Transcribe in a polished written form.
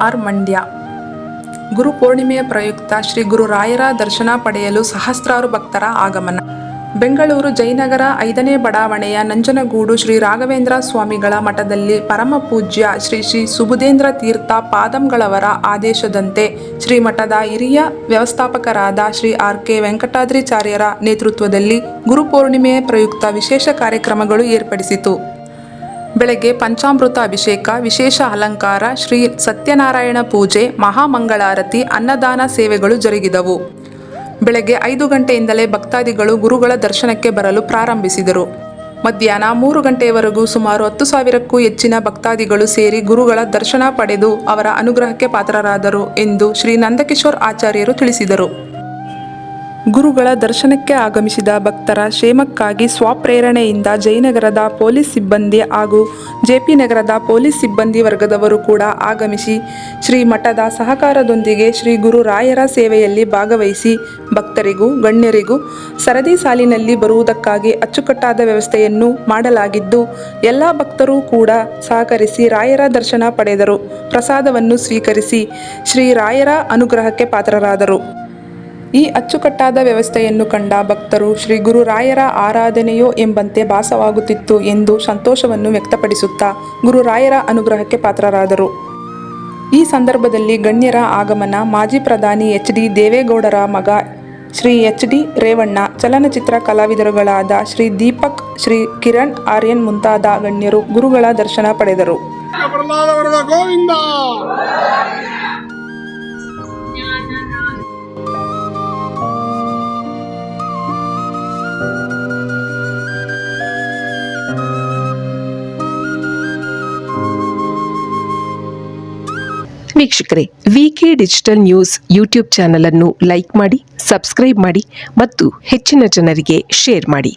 R Mandya. ಗುರು ಪೂರ್ಣಿಮೆಯ ಪ್ರಯುಕ್ತ ಶ್ರೀ ಗುರು ರಾಯರ ದರ್ಶನ ಪಡೆಯಲು ಸಹಸ್ರಾರು ಭಕ್ತರ ಆಗಮನ. ಬೆಂಗಳೂರು ಜಯನಗರ 5ನೇ ಬಡಾವಣೆಯ ನಂಜನಗೂಡು ಶ್ರೀ ರಾಘವೇಂದ್ರ ಸ್ವಾಮಿಗಳ ಮಠದಲ್ಲಿ ಪರಮಪೂಜ್ಯ ಶ್ರೀ ಶ್ರೀ ಸುಬುಧೇಂದ್ರ ತೀರ್ಥ ಪಾದಂಗಳವರ ಆದೇಶದಂತೆ ಶ್ರೀ ಮಠದ ಹಿರಿಯ ವ್ಯವಸ್ಥಾಪಕರಾದ ಶ್ರೀ ಆರ್ ಕೆ ವೆಂಕಟಾದ್ರಿಚಾರ್ಯರ ನೇತೃತ್ವದಲ್ಲಿ ಗುರುಪೂರ್ಣಿಮೆಯ ಪ್ರಯುಕ್ತ ವಿಶೇಷ ಕಾರ್ಯಕ್ರಮಗಳು ಏರ್ಪಡಿಸಿತು. ಬೆಳಗ್ಗೆ ಪಂಚಾಮೃತ ಅಭಿಷೇಕ, ವಿಶೇಷ ಅಲಂಕಾರ, ಶ್ರೀ ಸತ್ಯನಾರಾಯಣ ಪೂಜೆ, ಮಹಾಮಂಗಳಾರತಿ, ಅನ್ನದಾನ ಸೇವೆಗಳು ಜರುಗಿದವು. ಬೆಳಗ್ಗೆ 5 ಗಂಟೆಯಿಂದಲೇ ಭಕ್ತಾದಿಗಳು ಗುರುಗಳ ದರ್ಶನಕ್ಕೆ ಬರಲು ಪ್ರಾರಂಭಿಸಿದರು. ಮಧ್ಯಾಹ್ನ 3 ಗಂಟೆಯವರೆಗೂ ಸುಮಾರು 10,000ಕ್ಕೂ ಹೆಚ್ಚಿನ ಭಕ್ತಾದಿಗಳು ಸೇರಿ ಗುರುಗಳ ದರ್ಶನ ಪಡೆದು ಅವರ ಅನುಗ್ರಹಕ್ಕೆ ಪಾತ್ರರಾದರು ಎಂದು ಶ್ರೀ ನಂದಕಿಶೋರ್ ಆಚಾರ್ಯರು ತಿಳಿಸಿದರು. ಗುರುಗಳ ದರ್ಶನಕ್ಕೆ ಆಗಮಿಸಿದ ಭಕ್ತರ ಕ್ಷೇಮಕ್ಕಾಗಿ ಸ್ವಪ್ರೇರಣೆಯಿಂದ ಜಯನಗರದ ಪೊಲೀಸ್ ಸಿಬ್ಬಂದಿ ಹಾಗೂ ಜೆಪಿ ನಗರದ ಪೊಲೀಸ್ ಸಿಬ್ಬಂದಿ ವರ್ಗದವರು ಕೂಡ ಆಗಮಿಸಿ ಶ್ರೀ ಮಠದ ಸಹಕಾರದೊಂದಿಗೆ ಶ್ರೀ ಗುರು ರಾಯರ ಸೇವೆಯಲ್ಲಿ ಭಾಗವಹಿಸಿ ಭಕ್ತರಿಗೂ ಗಣ್ಯರಿಗೂ ಸರದಿ ಸಾಲಿನಲ್ಲಿ ಬರುವುದಕ್ಕಾಗಿ ಅಚ್ಚುಕಟ್ಟಾದ ವ್ಯವಸ್ಥೆಯನ್ನು ಮಾಡಲಾಗಿದ್ದು, ಎಲ್ಲ ಭಕ್ತರೂ ಕೂಡ ಸಹಕರಿಸಿ ರಾಯರ ದರ್ಶನ ಪಡೆದರು. ಪ್ರಸಾದವನ್ನು ಸ್ವೀಕರಿಸಿ ಶ್ರೀ ರಾಯರ ಅನುಗ್ರಹಕ್ಕೆ ಪಾತ್ರರಾದರು. ಈ ಅಚ್ಚುಕಟ್ಟಾದ ವ್ಯವಸ್ಥೆಯನ್ನು ಕಂಡ ಭಕ್ತರು ಶ್ರೀ ಗುರು ರಾಯರ ಆರಾಧನೆಯೋ ಎಂಬಂತೆ ಭಾಸವಾಗುತ್ತಿತ್ತು ಎಂದು ಸಂತೋಷವನ್ನು ವ್ಯಕ್ತಪಡಿಸುತ್ತಾ ಗುರು ರಾಯರ ಅನುಗ್ರಹಕ್ಕೆ ಪಾತ್ರರಾದರು. ಈ ಸಂದರ್ಭದಲ್ಲಿ ಗಣ್ಯರ ಆಗಮನ, ಮಾಜಿ ಪ್ರಧಾನಿ ಎಚ್ ಡಿ ದೇವೇಗೌಡರ ಮಗ ಶ್ರೀ ಎಚ್ ಡಿ ರೇವಣ್ಣ, ಚಲನಚಿತ್ರ ಕಲಾವಿದರುಗಳಾದ ಶ್ರೀ ದೀಪಕ್, ಶ್ರೀ ಕಿರಣ್ ಆರ್ಯನ್ ಮುಂತಾದ ಗಣ್ಯರು ಗುರುಗಳ ದರ್ಶನ ಪಡೆದರು. ವೀಕ್ಷಕರೇ, ವಿಕೆ ಡಿಜಿಟಲ್ ನ್ಯೂಸ್ ಯೂಟ್ಯೂಬ್ ಚಾನಲ್ ಅನ್ನು ಲೈಕ್ ಮಾಡಿ, ಸಬ್ಸ್ಕ್ರೈಬ್ ಮಾಡಿ ಮತ್ತು ಹೆಚ್ಚಿನ ಜನರಿಗೆ ಶೇರ್ ಮಾಡಿ.